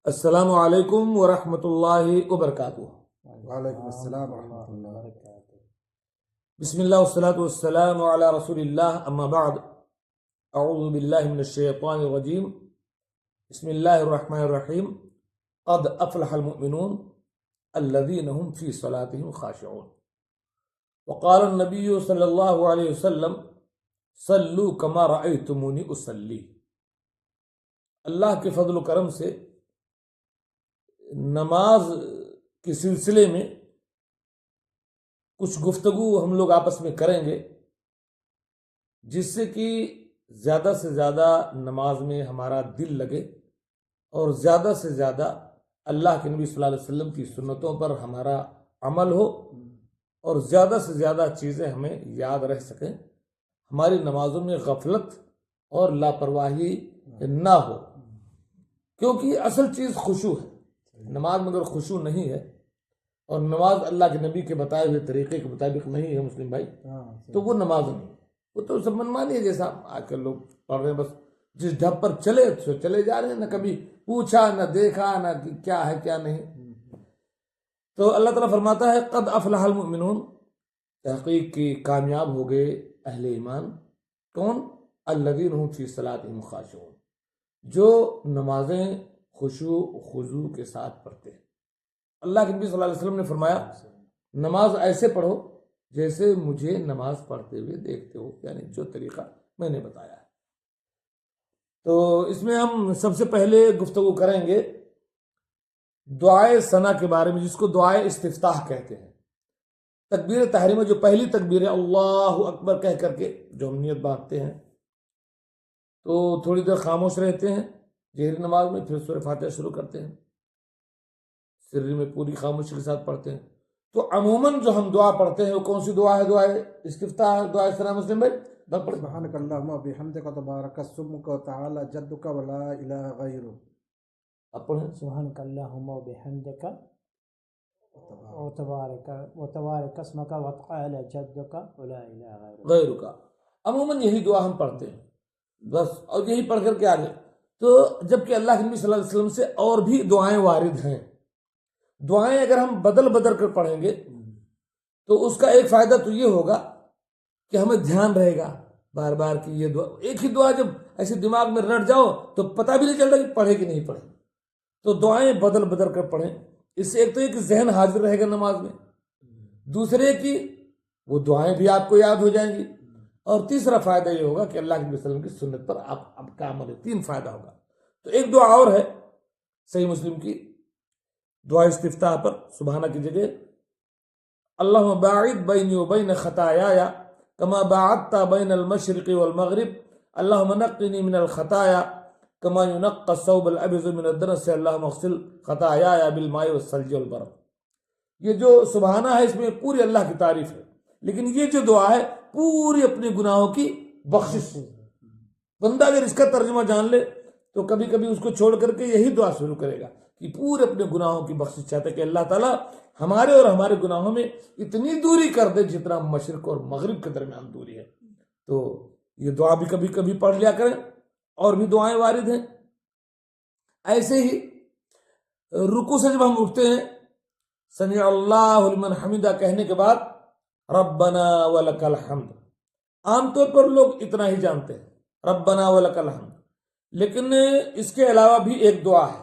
السلام علیکم ورحمۃ اللہ وبرکاتہ۔ وعلیکم السلام ورحمۃ اللہ وبرکاتہ۔ بسم اللہ والصلاة والسلام علی رسول اللہ، اما بعد، اعوذ باللہ من الشیطان الرجیم، بسم اللہ الرحمن الرحیم۔ قد افلح المؤمنون الذین هم فی صلاتهم خاشعون، وقال النبی صلی اللہ علیہ وسلم صلوا کما رأیتمونی اصلی۔ اللہ کے فضل و کرم سے نماز کے سلسلے میں کچھ گفتگو ہم لوگ آپس میں کریں گے، جس سے کہ زیادہ سے زیادہ نماز میں ہمارا دل لگے اور زیادہ سے زیادہ اللہ کے نبی صلی اللہ علیہ وسلم کی سنتوں پر ہمارا عمل ہو اور زیادہ سے زیادہ چیزیں ہمیں یاد رہ سکیں، ہماری نمازوں میں غفلت اور لاپرواہی نہ ہو، کیونکہ اصل چیز خشوع ہے۔ نماز میں اگر خشوع نہیں ہے اور نماز اللہ کے نبی کے بتائے ہوئے طریقے کے مطابق نہیں ہے مسلم بھائی، تو وہ نماز نہیں، وہ تو سب منمانی ہے، جیسا آج کل لوگ پڑھ رہے ہیں، بس جس ڈھب پر چلے جا رہے ہیں، نہ کبھی پوچھا نہ دیکھا نہ کیا ہے کیا نہیں۔ تو اللہ تعالیٰ فرماتا ہے قد افلح المؤمنون، تحقیق کی کامیاب ہو گئے اہل ایمان۔ کون؟ الذین هم فی صلاتهم خاشعون، جو نمازیں خشوع خضوع کے ساتھ پڑھتے ہیں۔ اللہ کے نبی صلی اللہ علیہ وسلم نے فرمایا نماز ایسے پڑھو جیسے مجھے نماز پڑھتے ہوئے دیکھتے ہو، یعنی جو طریقہ میں نے بتایا ہے۔ تو اس میں ہم سب سے پہلے گفتگو کریں گے دعائے ثنا کے بارے میں، جس کو دعائے استفتاح کہتے ہیں۔ تکبیر تحریمہ، جو پہلی تکبیر ہے اللہ اکبر کہہ کر کے جو ہم نیت باندھتے ہیں، تو تھوڑی دیر خاموش رہتے ہیں جہری نماز میں، پھر سورہ فاتحہ شروع کرتے ہیں، سری میں پوری خاموشی کے ساتھ پڑھتے ہیں۔ تو عموماً جو ہم دعا پڑھتے ہیں وہ کون سی دعا ہے؟ دعائے استفتاح، دعائے ثنا۔ مسلم بھائی پڑھیں۔ سبحانک اللہم و بحمدک و تبارک اسمک و تعالی جدک و لا الہ غیرک۔ آپ پڑھیں۔ سبحانک اللہم و بحمدک و تبارک اسمک و تعالی جدک و لا الہ غیرک۔ عموماً یہی دعا ہم پڑھتے ہیں بس، اور یہی پڑھ کر کے آگے۔ تو جبکہ اللہ کے نبی صلی اللہ علیہ وسلم سے اور بھی دعائیں وارد ہیں۔ دعائیں اگر ہم بدل کر پڑھیں گے تو اس کا ایک فائدہ تو یہ ہوگا کہ ہمیں دھیان رہے گا بار بار کہ یہ دعا، ایک ہی دعا جب ایسے دماغ میں رٹ جاؤ تو پتہ بھی نہیں چلتا کہ پڑھے کہ نہیں پڑھے۔ تو دعائیں بدل کر پڑھیں، اس سے ایک تو یہ کہ ذہن حاضر رہے گا نماز میں، دوسرے کہ وہ دعائیں بھی آپ کو یاد ہو جائیں گی، اور تیسرا فائدہ یہ ہوگا کہ اللہ کے نبی صلی اللہ علیہ وسلم کی سنت پر آپ کا عمل ہے۔ تین فائدہ ہوگا۔ تو ایک دعا اور ہے صحیح مسلم کی دعا استفتاح پر، سبحانہ کی جگہ اللہم باعد بینی و بین خطایایا کما باعدت بین المشرق والمغرب، اللہم نقنی من الخطایا کما ینقی الثوب الابیض من الدنس، اللہم اغسل خطایایا بالماء والثلج والبرد۔ یہ جو سبحانہ ہے اس میں پوری اللہ کی تعریف ہے، لیکن یہ جو دعا ہے پوری اپنے گناہوں کی بخشش۔ بندہ اگر اس کا ترجمہ جان لے تو کبھی کبھی اس کو چھوڑ کر کے یہی دعا شروع کرے گا کہ پورے اپنے گناہوں کی بخشش چاہتا ہے کہ اللہ تعالیٰ ہمارے اور ہمارے گناہوں میں اتنی دوری کر دے جتنا مشرق اور مغرب کے درمیان دوری ہے۔ تو یہ دعا بھی کبھی کبھی پڑھ لیا کریں، اور بھی دعائیں وارد ہیں۔ ایسے ہی رکوع سے جب ہم اٹھتے ہیں سمع اللہ لمن حمدہ کہنے کے بعد ربنا ولک الحمد، عام طور پر لوگ اتنا ہی جانتے ہیں ربنا ولک الحمد، لیکن اس کے علاوہ بھی ایک دعا ہے،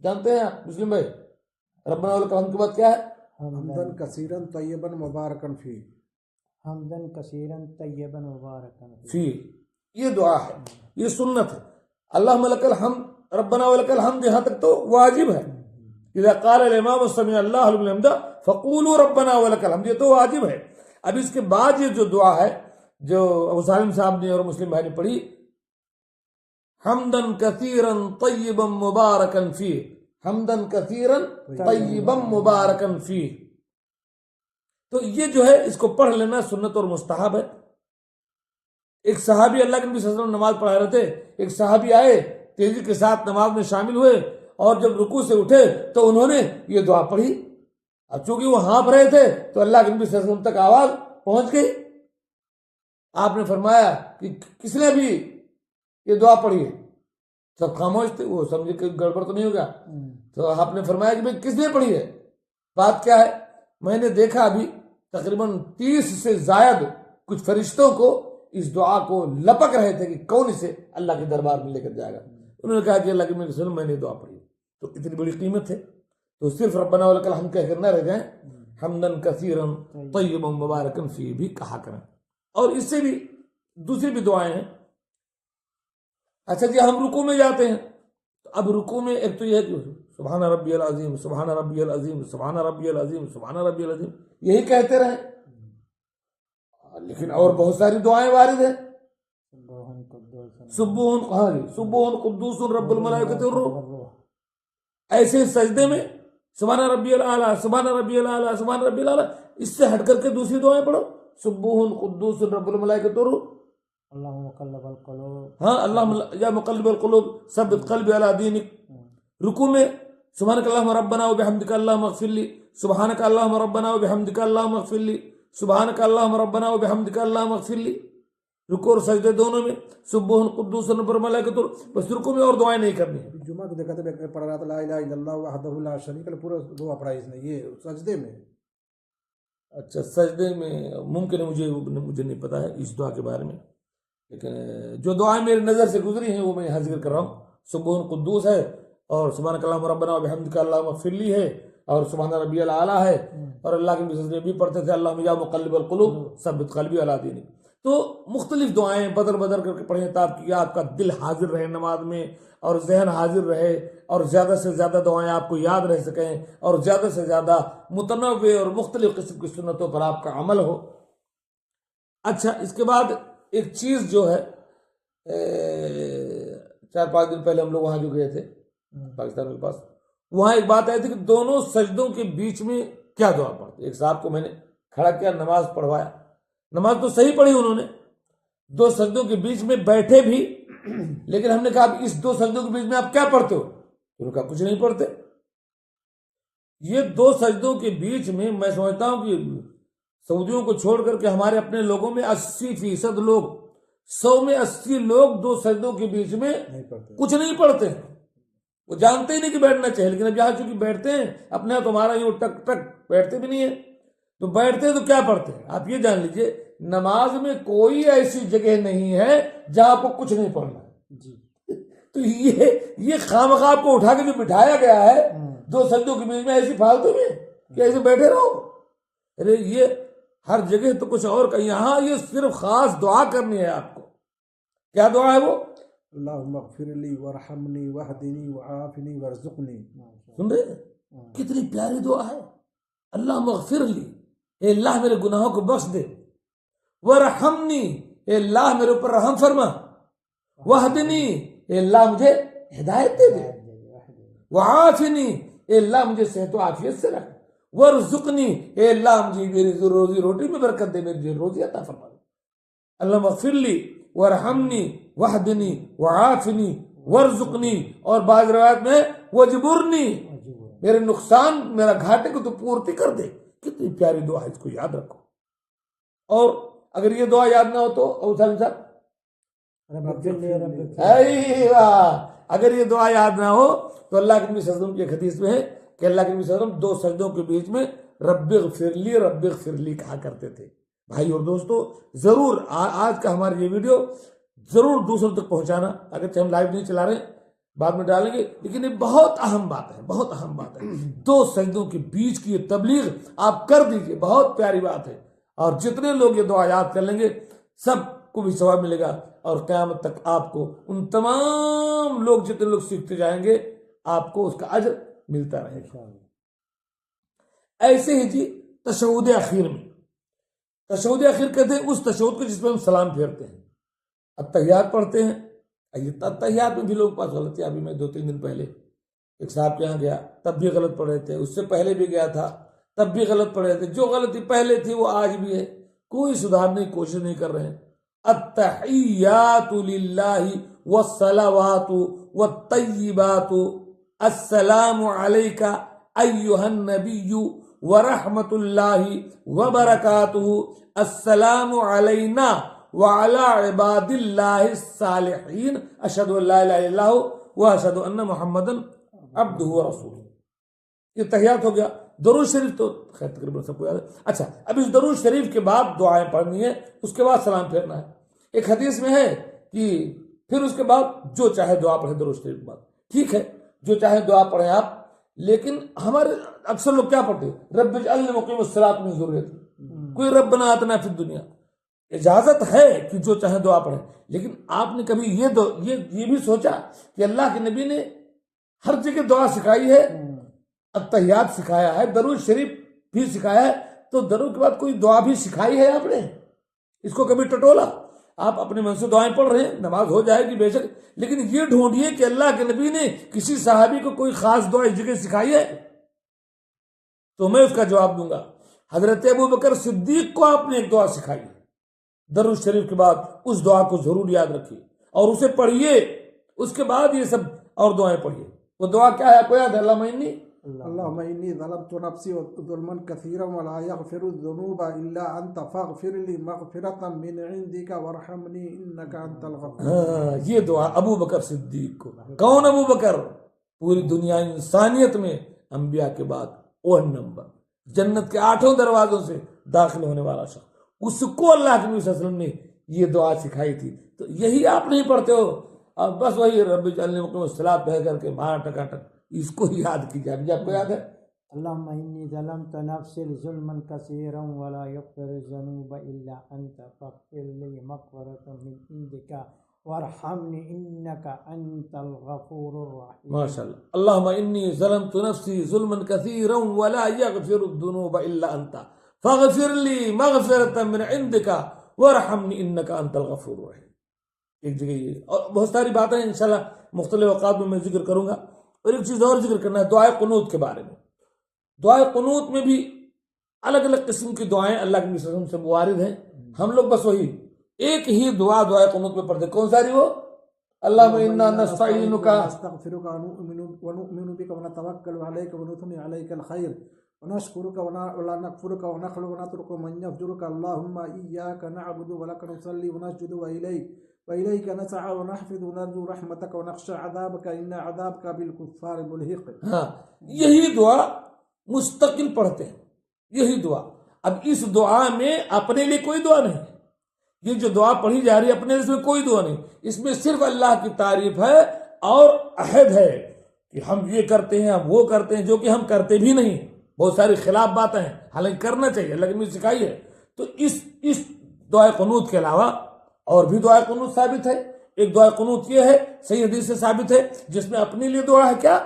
جانتے ہیں آپ مسلم بھائی؟ ربنا ولک الحمد کے بعد کیا ہے؟ حمدن کثیرن طیبن مبارکن فی، حمدن کثیرن طیبا مبارکن فی، یہ دعا ہے، یہ سنت ہے۔ اللہم لک الحمد ربنا ولک الحمد یہاں تک تو واجب ہے، اذا قال الامام سمع اللہ لمن حمدہ فقولوا ربنا ولک الحمد، یہ تو واجب ہے۔ اب اس کے بعد یہ جو دعا ہے جو ابو سالم صاحب نے اور مسلم بھائی نے پڑھی، حمدن کثیرا طیبا مبارکن فی، حمدن کثیرا طیبا مبارکن فی، تو یہ جو ہے اس کو پڑھ لینا سنت اور مستحب ہے۔ ایک صحابی اللہ کے نبی صلی اللہ علیہ وسلم نماز پڑھا رہے تھے، ایک صحابی آئے تیزی کے ساتھ نماز میں شامل ہوئے، اور جب رکوع سے اٹھے تو انہوں نے یہ دعا پڑھی۔ اب چونکہ وہ ہانپ رہے تھے تو اللہ کے نبی صلی اللہ علیہ وسلم تک آواز پہنچ گئی۔ آپ نے فرمایا کہ کس نے بھی یہ دعا پڑھی ہے؟ سب خاموش تھے, وہ سمجھے کہ گڑبڑ تو نہیں ہوگا. تو آپ نے فرمایا کہ بھائی کس نے پڑھی ہے, بات کیا ہے؟ میں نے دیکھا ابھی تقریباً 30 سے زائد کچھ فرشتوں کو اس دعا کو لپک رہے تھے کہ کون اسے اللہ کے دربار میں لے کر جائے گا. انہوں نے کہا کہ اللہ کے میرے رسول میں نے دعا پڑھی. تو اتنی بڑی قیمت ہے, تو صرف ربنا ولک الحمد کہہ کر نہ رہ جائیں, حمدن کثیرا طیبا مبارکا فیہ بھی کہا کریں. اور اس سے بھی دوسری بھی دعائیں ہیں. اچھا جی, ہم رکوع میں جاتے ہیں, تو اب رکوع میں ایک تو یہ ہے کہ سبحان ربی العظیم, سبحان ربی العظیم, سبحان ربی العظیم, سبحان ربی العظیم, یہی کہتے رہیں. لیکن اور بہت ساری دعائیں وارد ہیں. سبحان قدوس رب الملائکۃ والروح. ایسے سجدے میں سبحان ربی الاعلیٰ, سبحان ربی الاعلیٰ, سبحان ربی الاعلیٰ. اس سے ہٹ کر کے دوسری دعائیں پڑھو, سبحان قدوس رب الملائکۃ والروح. اللہم مقلب القلوب, ہاں اللہم یا مقلب القلوب ثبت قلبی علی دینک. رکوع میں سبحانک اللہم ربنا وبحمدک اللہم اغفر لی, سبحانک اللہم ربنا وبحمدک اللہم اغفر لی, سبحانک اللہم ربنا وبحمدک اللہم اغفر لی. رکوع اور سجدے دونوں میں سبحان قدوس رب الملائکۃ والروح. بس رکوع میں اور دعائیں نہیں کرنی ہیں. جمعہ کو دیکھا تھا پڑھ رہا تھا لا الہ الا اللہ وحدہ لا شریک لہ, پورا دعا پڑھا اس نے یہ سجدے میں. اچھا سجدے میں ممکن ہے, مجھے نہیں پتا ہے اس دعا کے بارے میں, لیکن جو دعائیں میری نظر سے گزری ہیں وہ میں یہاں ذکر کر رہا ہوں. سبحان قدوس ہے, اور سبحانک اللہم ربنا وبحمدک اللہم اغفر لی ہے, اور سبحان ربی الاعلیٰ ہے, اور اللہ کے سجدے بھی پڑھتے تھے اللہم یا مقلب القلوب ثبت قلبی علی دینک. تو مختلف دعائیں بدل بدل کر کے پڑھیں تاکہ آپ کا دل حاضر رہے نماز میں, اور ذہن حاضر رہے, اور زیادہ سے زیادہ دعائیں آپ کو یاد رہ سکیں, اور زیادہ سے زیادہ متنوع اور مختلف قسم کی سنتوں پر آپ کا عمل ہو. اچھا, اس کے بعد ایک چیز جو ہے, 4-5 دن پہلے ہم لوگ وہاں جو گئے تھے پاکستان کے پاس, وہاں ایک بات آئی تھی کہ دونوں سجدوں کے بیچ میں کیا دعا پڑھتے. ایک صاحب کو میں نے کھڑا کیا, نماز پڑھوایا, نماز تو صحیح پڑھی انہوں نے, 2 سجدوں کے بیچ میں بیٹھے بھی, لیکن ہم نے کہا اس 2 سجدوں کے بیچ میں آپ کیا پڑھتے ہو؟ انہوں نے کہا کچھ نہیں پڑھتے. یہ 2 سجدوں کے بیچ میں میں سمجھتا ہوں کہ سعودیوں کو چھوڑ کر کے ہمارے اپنے لوگوں میں 80% لوگ, 100 میں 80 لوگ 2 سجدوں کے بیچ میں کچھ نہیں پڑھتے ہیں. وہ جانتے ہی نہیں کہ بیٹھنا چاہیے, لیکن اب یہاں چونکہ بیٹھتے ہیں اپنے تو ہمارا یوں ٹک ٹک بیٹھتے بھی نہیں ہیں, تو بیٹھتے ہیں تو کیا پڑھتے ہیں. آپ یہ جان لیجئے نماز میں کوئی ایسی جگہ نہیں ہے جہاں آپ کو کچھ نہیں پڑھنا ہے. تو یہ خامخواہ آپ کو اٹھا کے جو بٹھایا گیا ہے 2 سجدوں کے بیچ میں ایسی فالتو میں کہ ایسے بیٹھے رہو. ارے یہ ہر جگہ تو کچھ اور کا, یہاں یہ صرف خاص دعا کرنی ہے آپ کو. کیا دعا ہے وہ؟ اللہم اغفر لی ورحمنی وحدنی وعافنی ورزقنی. سن رہے کتنی پیاری دعا ہے. اللہم اغفر لی, اے اللہ میرے گناہوں کو بخش دے, ورحمنی, اے اللہ میرے اوپر رحم فرما, وحدنی, اے اللہ مجھے ہدایت دے دے, وعافنی, اے اللہ مجھے صحت و عافیت سے رکھ, ورزقنی, اے اللہ مجھے میری روزی روٹی میں برکت دے, میری روزی عطا فرما دے. اللہم اغفر لی ورحمنی وحدنی وعافنی ورزقنی, اور بعض روایت میں وجبرنی, میرے نقصان میرا گھاٹے کو تو پورتی کر دے. کتنی پیاری دعا ہے, اس کو یاد رکھو. اور اگر یہ دعا یاد نہ ہو تو اگر یہ دعا یاد نہ ہو تو اللہ کے نبی صلی اللہ علیہ وسلم کی حدیث میں ہے کہ اللہ کے نبی صلی اللہ علیہ وسلم 2 سجدوں کے بیچ میں رب اغفر لی رب اغفر لی کہا کرتے تھے. بھائی اور دوستو, ضرور آج کا ہمارا یہ ویڈیو ضرور دوسروں تک پہنچانا. اگرچہ ہم لائیو نہیں چلا رہے ہیں, بعد میں ڈالیں گے, لیکن یہ بہت اہم بات ہے, بہت اہم بات ہے. 2 سجدوں کے بیچ کی یہ تبلیغ آپ کر دیجئے, بہت پیاری بات ہے. اور جتنے لوگ یہ دعا یاد کر لیں گے سب کو بھی ثواب ملے گا, اور قیامت تک آپ کو ان تمام لوگ جتنے لوگ سیکھتے جائیں گے آپ کو اس کا اجر ملتا رہے گا. ایسے ہی جی تشہد اخیر میں, تشہد اخیر کہتے ہیں اس تشہد کو جس میں ہم سلام پھیرتے ہیں, التحیات پڑھتے ہیں. التحیات میں بھی لوگ پاس غلطی, ابھی میں 2-3 دن پہلے ایک صاحب کے یہاں گیا, تب بھی غلط پڑھ رہے تھے, اس سے پہلے بھی گیا تھا تب بھی غلط پڑھ رہے تھے. جو غلطی پہلے تھی وہ آج بھی ہے, کوئی سدھارنے کی کوشش نہیں کر رہے ہیں. التحیات للہ والصلوات والطیبات السلام علیک ایھا النبی ورحمۃ اللہ وبرکاتہ السلام علینا وعلی عباد اللہ الصالحین اشہد ان لا الہ الا اللہ واشهد ان محمدا عبدہ ورسولہ. یہ تحیات ہو گیا. درود شریف تو خیر تقریباً سب کو یاد ہے. اچھا اب اس درود شریف کے بعد دعائیں پڑھنی ہے, اس کے بعد سلام پھیرنا ہے. ایک حدیث میں ہے کہ پھر اس کے بعد جو چاہے دعا پڑھے درود شریف کے بعد. ٹھیک ہے جو چاہے دعا پڑھیں آپ, لیکن ہمارے اکثر لوگ کیا پڑھتے ہیں رب اجعلنی مقیم الصلاۃ من ذریتی, کوئی ربنا آتنا فی الدنیا. اجازت ہے کہ جو چاہے دعا پڑھیں, لیکن آپ نے کبھی یہ بھی سوچا کہ اللہ کے نبی نے ہر جگہ دعا سکھائی ہے, التحیات سکھایا ہے, درود شریف بھی سکھایا ہے, تو درود کے بعد کوئی دعا بھی سکھائی ہے آپ نے؟ اس کو کبھی ٹٹولا؟ آپ اپنے من سے دعائیں پڑھ رہے ہیں, نماز ہو جائے گی بے شک, لیکن یہ ڈھونڈیے کہ اللہ کے نبی نے کسی صحابی کو کوئی خاص دعا اس جگہ سکھائی ہے, تو میں اس کا جواب دوں گا. حضرت ابوبکر صدیق کو آپ نے ایک دعا سکھائی ہے, درود شریف کے بعد اس دعا کو ضرور یاد رکھیے اور اسے پڑھیے, اس کے بعد یہ سب اور دعائیں پڑھیے. وہ دعا کیا ہے, کوئی یاد ہے؟ اللهم إني ظلمت نفسي ظلما كثيرا ولا يغفر الذنوب إلا أنت فاغفر لي مغفرة من عندك وارحمني إنك أنت الغفور. یہ دعا ابو بکر صدیق کو. کون ابو بکر؟ پوری دنیا انسانیت میں انبیاء کے بعد 1 نمبر, جنت کے 8 دروازوں سے داخل ہونے والا شخص, اس کو اللہ کے نبی صلی اللہ علیہ وسلم نے یہ دعا سکھائی تھی. تو یہی آپ نہیں پڑھتے ہو, اور بس وہی رب اجعلنی مقیم الصلاۃ پڑھ کر کے مار ٹکاٹک اس کو یاد کیجیے. ابھی آپ کو یاد ہے اللهم إني ظلمت نفسي ظلما كثيرا ولا يغفر الذنوب إلا أنت فاغفر لي مغفرة من عندك وارحمني إنك أنت الغفور الرحيم. ماشاء اللہ. اللهم إني ظلمت نفسي ظلما كثيرا ولا يغفر الذنوب إلا أنت فاغفر لي مغفرة من عندك وارحمني إنك أنت الغفور الرحيم. ایک جگہ یہ, اور بہت ساری باتیں انشاءاللہ مختلف اوقات میں ذکر کروں گا. اور ایک چیز اور ذکر کرنا ہے دعائے قنوت کے بارے میں. دعائے قنوت میں بھی الگ الگ قسم کی دعائیں اللہ کے نبی صلی اللہ علیہ وسلم سے موارد ہیں. ہم لوگ بس وہی ایک ہی دعائے قنوت میں پڑھتے. کون ساری وہ؟ اللہم انا نستعینک نستغفرك ونؤمن بك ونتوکل عليك ونثني عليك الخير ونشكرك ولا نكفرك ونخلع ونترك من يفجرك اللهم إياك نعبد ولك نصلي ونسجد وإليك نسعى ونحفظ ونرجو رحمتك ونخشى عذابك إن عذابك بالكفار ملحق. ہاں یہی دعا مستقل پڑھتے ہیں, یہی دعا. اب اس دعا میں اپنے لیے کوئی دعا نہیں, یہ جو دعا پڑھی جا رہی ہے اپنے لیے کوئی دعا نہیں, اس میں صرف اللہ کی تعریف ہے اور عہد ہے کہ ہم یہ کرتے ہیں, ہم وہ کرتے ہیں, جو کہ ہم کرتے بھی نہیں. بہت ساری خلاف باتیں ہیں, حالانکہ کرنا چاہیے, اللہ نے سکھائی ہے. تو اس دعائے قنوت کے علاوہ اور بھی دعائے قنوت ثابت ہے. ایک دعائے قنوت یہ ہے, صحیح حدیث سے ثابت ہے, جس میں اپنے لیے دعا ہے کیا,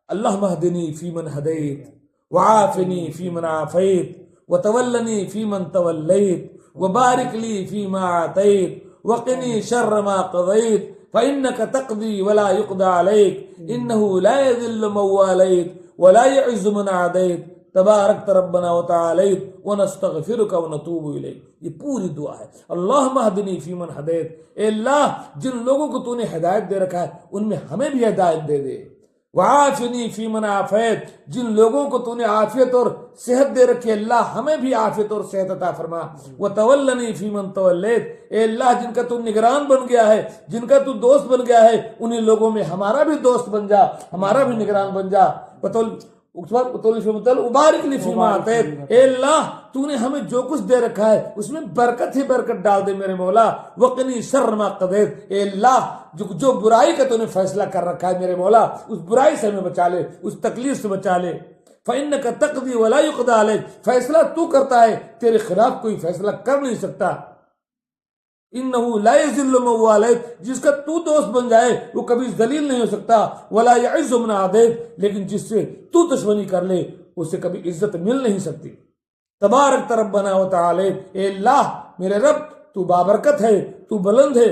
اللہم اہدنی فی من ہدیت وعافنی فی من عافیت وتولنی فی من تولیت وبارک لی فیما اعطیت وقنی شر ما قضیت فإنک تقضی ولا یقضى علیک انہ لا یذل من والیت ولا یعز من عادیت تبارک ربنا وتعالیت ونستغفرک ونتوب الیک. یہ پوری دعا ہے. اللہم اہدنی فی من ہدیت, اے اللہ جن لوگوں کو تو نے ہدایت دے رکھا ہے ان میں ہمیں بھی ہدایت دے دے. وعافنی فی من عافیت, جن لوگوں کو تو نے عافیت اور صحت دے رکھی اللہ ہمیں بھی عافیت اور صحت عطا فرما. وتولنی فی من تولیت, اے اللہ جن کا تو نگران بن گیا ہے, جن کا تو دوست بن گیا ہے, انہیں لوگوں میں ہمارا بھی دوست بن جا, ہمارا بھی نگران بن جا. ابارک لی فیما اعطیت, اے اللہ تو نے ہمیں جو کچھ دے رکھا ہے اس میں برکت ہی برکت ڈال دے میرے مولا. وقنی شر ما قضیت, اے اللہ جو برائی کا تو نے فیصلہ کر رکھا ہے میرے مولا اس برائی سے ہمیں بچا لے, اس تکلیف سے بچا لے. فإنک تقضی ولا یقضى علیک, فیصلہ تو کرتا ہے, تیرے خلاف کوئی فیصلہ کر نہیں سکتا. انہ لا یذل من والیت, جس کا تو دوست بن جائے وہ کبھی ذلیل نہیں ہو سکتا. ولا یعز من عادیت, لیکن جس سے تو دشمنی کر لے اسے کبھی عزت مل نہیں سکتی. تبارک ربنا وتعالیت, اے اللہ میرے رب تو بابرکت ہے, تو بلند ہے.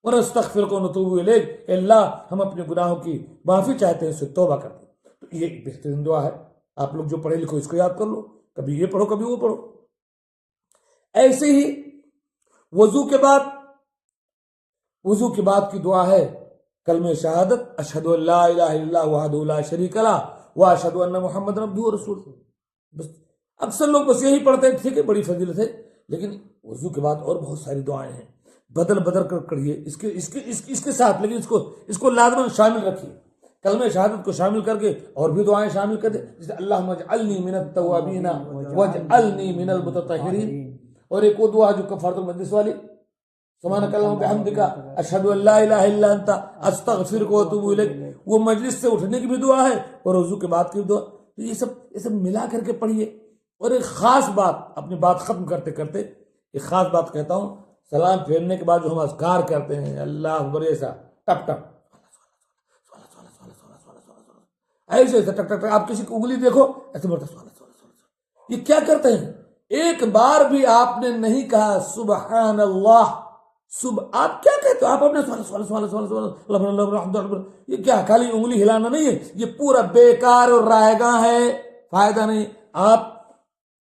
ونستغفرک ونتوب الیک, اے اللہ ہم اپنے گناہوں کی معافی چاہتے ہیں, اس سے توبہ کرتے ہیں. تو یہ ایک بہترین دعا ہے. آپ لوگ جو پڑھے لکھو اس کو یاد کر لو, کبھی یہ پڑھو کبھی وہ پڑھو. ایسے ہی وضو کے بعد کی دعا ہے کلمہ شہادت, اشہد ان لا الہ الا اللہ وحدہ لا شریک لہ واشہد ان محمد عبدہ ورسولہ. بس اکثر لوگ بس یہی پڑھتے ہیں, ٹھیک ہے بڑی فضیلت ہے, لیکن وضو کے بعد اور بہت ساری دعائیں ہیں بدل بدل کر پڑھیے اس کے ساتھ، لیکن اس کو لازماً شامل رکھیے، کلمہ شہادت کو شامل کر کے اور بھی دعائیں شامل کر دیں، جیسے اللہم اجعلنی من التوابین واجعلنی من المتطہرین، اور ایک وہ دعا جو کفارۃ المجلس والی، سبحانک اللہم بحمدک اشہد ان لا الہ الا انت استغفرک واتوب الیک، وہ مجلس سے اٹھنے کی بھی دعا ہے اور وضو کے بعد کی بھی دعا. تو یہ سب ملا کر کے پڑھیے. اور ایک خاص بات، اپنی بات ختم کرتے کرتے ایک خاص بات کہتا ہوں، سلام پھیرنے کے بعد جو ہم اذکار کرتے ہیں اللہ اکبر ایسا ٹپ ٹپ ایسے ایسے ٹک ٹک ٹک، آپ کسی کی انگلی دیکھو ایسے بڑھتا یہ کیا کرتے ہیں؟ ایک بار بھی آپ نے نہیں کہا سبحان اللہ. آپ کیا کہتے ہو؟ آپ اپنے یہ کیا خالی انگلی ہلانا نہیں ہے، یہ پورا بیکار اور رائے گاں ہے، فائدہ نہیں. آپ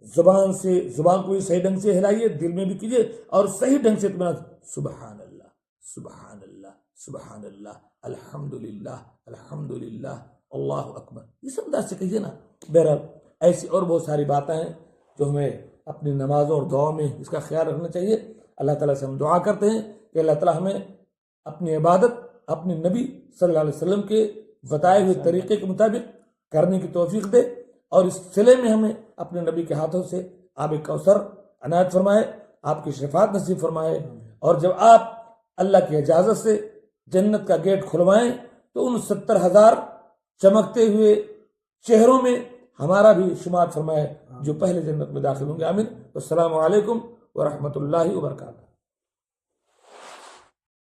زبان کو صحیح ڈھنگ سے ہلائیے، دل میں بھی کیجیے اور صحیح ڈھنگ سے سبحان اللہ سبحان اللہ سبحان اللہ الحمدللہ الحمدللہ اللہ اکبر، یہ سب انداز سے کہیے نا. بہرحال ایسی اور بہت ساری باتیں ہیں جو ہمیں اپنی نمازوں اور دعاؤں میں اس کا خیال رکھنا چاہیے. اللہ تعالیٰ سے ہم دعا کرتے ہیں کہ اللہ تعالیٰ ہمیں اپنی عبادت اپنے نبی صلی اللہ علیہ وسلم کے بتائے ہوئے طریقے کے مطابق کرنے کی توفیق دے، اور اس صلے میں ہمیں اپنے نبی کے ہاتھوں سے آب کوثر عنایت فرمائے، آپ کی شفاعت نصیب فرمائے. اور جب آپ اللہ کی اجازت سے جنت کا گیٹ کھلوائیں تو ان 70,000 چمکتے ہوئے چہروں میں ہمارا بھی شمار فرمائے جو پہلے جنت میں داخل ہوں گے. آمین. السلام علیکم ورحمۃ اللہ وبرکاتہ.